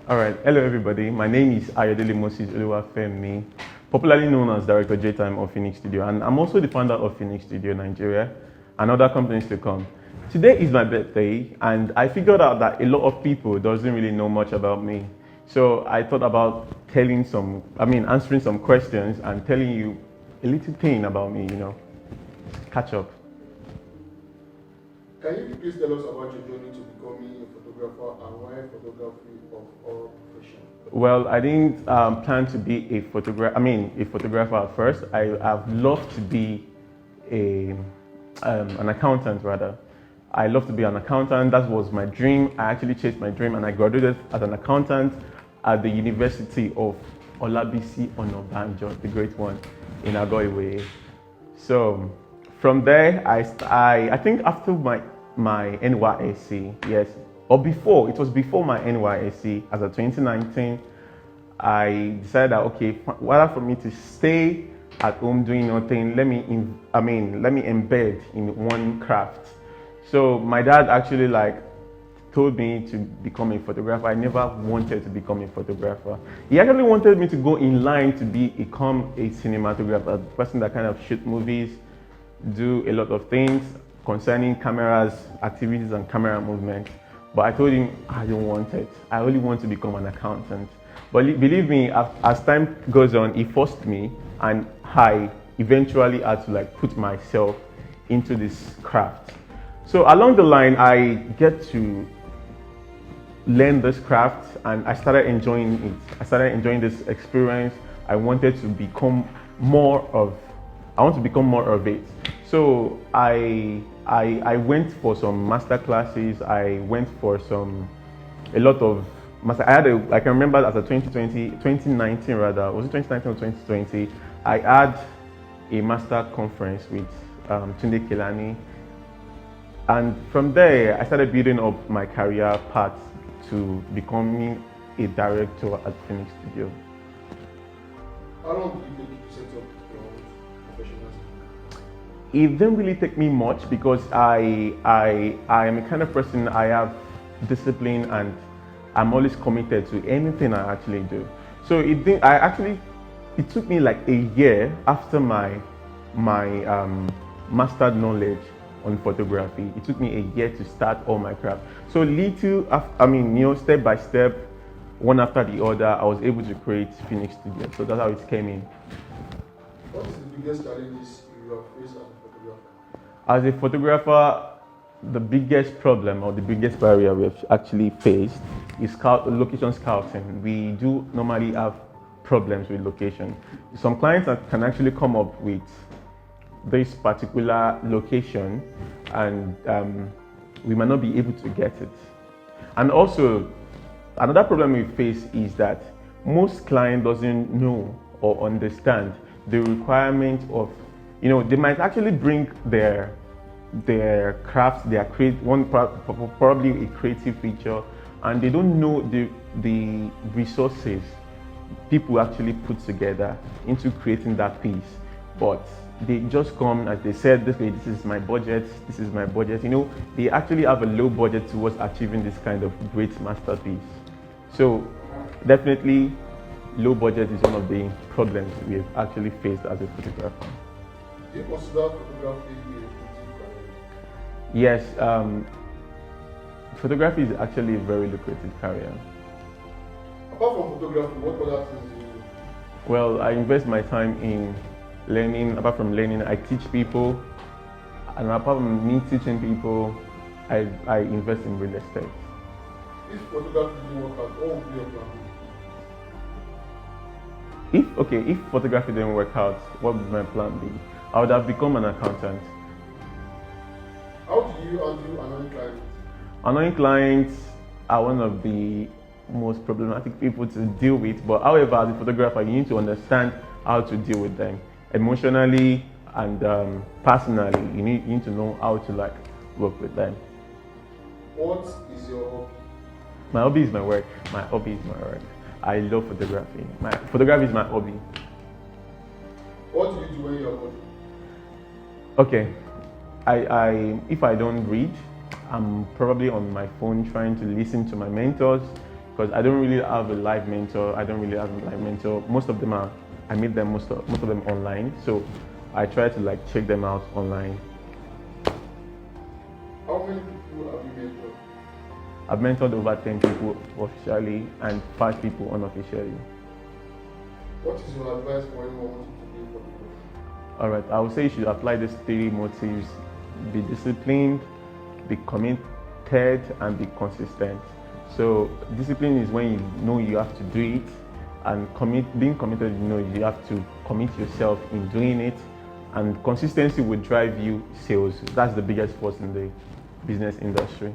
All right, hello everybody. My name is Ayodele Moses Oluwafemi, popularly known as Director J-Time of Phoenix Studio, and I'm also the founder of Phoenix Studio Nigeria and other companies to come. Today is my birthday, and I figured out that a lot of people doesn't really know much about me. So I thought about answering some questions and telling you a little thing about me, catch up. Can you please tell us about your journey to becoming a photographer and why photography of all profession? Well, I didn't plan to be a photographer at first. I've loved to be an accountant rather. I love to be an accountant. That was my dream. I actually chased my dream and I graduated as an accountant at the University of Olabisi Onabanjo, the great one in Agoiwe. So from there, I think after my NYSC, yes, or before, it was before my NYSC, as of 2019, I decided that, okay, rather for me to stay at home doing nothing, let me embed in one craft. So my dad actually told me to become a photographer. I never wanted to become a photographer. He actually wanted me to go in line to become a cinematographer, a person that kind of shoot movies, do a lot of things concerning cameras, activities and camera movement. But I told him I don't want it. I only want to become an accountant. But believe me, as time goes on, he forced me and I eventually had to put myself into this craft. So along the line, I get to learn this craft and I started enjoying it. I started enjoying this experience. I wanted to become more of it. So I went for some master classes. I went for a lot of master. I can remember as a 2019 rather, was it 2019 or 2020? I had a master conference with Tunde Kelani. And from there, I started building up my career path to becoming a director at Phoenix Studio. How long did it take you to set up your own professional studio? It didn't really take me much because I am a kind of person, I have discipline and I'm always committed to anything I actually do. So it took me a year after my mastered knowledge on photography. It took me a year to start all my craft. So step by step, one after the other, I was able to create Phoenix Studio. So that's how it came in. What is the biggest challenges you have faced as a photographer? As a photographer, the biggest problem or the biggest barrier we've actually faced is location scouting. We do normally have problems with location. Some clients can actually come up with this particular location and we might not be able to get it. And also, another problem we face is that most client doesn't know or understand the requirement of, they might actually bring their craft, probably a creative feature, and they don't know the resources people actually put together into creating that piece. But they just come, as they said, this is my budget, this is my budget. They actually have a low budget towards achieving this kind of great masterpiece. So definitely, low budget is one of the problems we've actually faced as a photographer. Do you consider photography a lucrative career? Yes, photography is actually a very lucrative career. Apart from photography, what other things do you do? Well, I invest my time in learning. Apart from learning, I teach people. And apart from me teaching people, I invest in real estate. If photography didn't work out, what would be your plan? If photography didn't work out, what would my plan be? I would have become an accountant. How do you handle annoying clients? Annoying clients are one of the most problematic people to deal with, but however, as a photographer, you need to understand how to deal with them emotionally and personally. You need to know how to work with them. What is your hobby? My hobby is my work. My hobby is my work. I love photography. Photography is my hobby. What do you do when you are bored? Okay, if I don't read, I'm probably on my phone trying to listen to my mentors, because I don't really have a live mentor. Most of them are, I meet them most of them online. So I try to like check them out online. How many people have you mentored? I've mentored over 10 people officially and 5 people unofficially. What is your advice for anyone wanting to be a photographer? All right, I would say you should apply these 3 motives: be disciplined, be committed, and be consistent. So discipline is when you know you have to do it, and being committed, you know you have to commit yourself in doing it, and consistency will drive you sales. That's the biggest force in the business industry.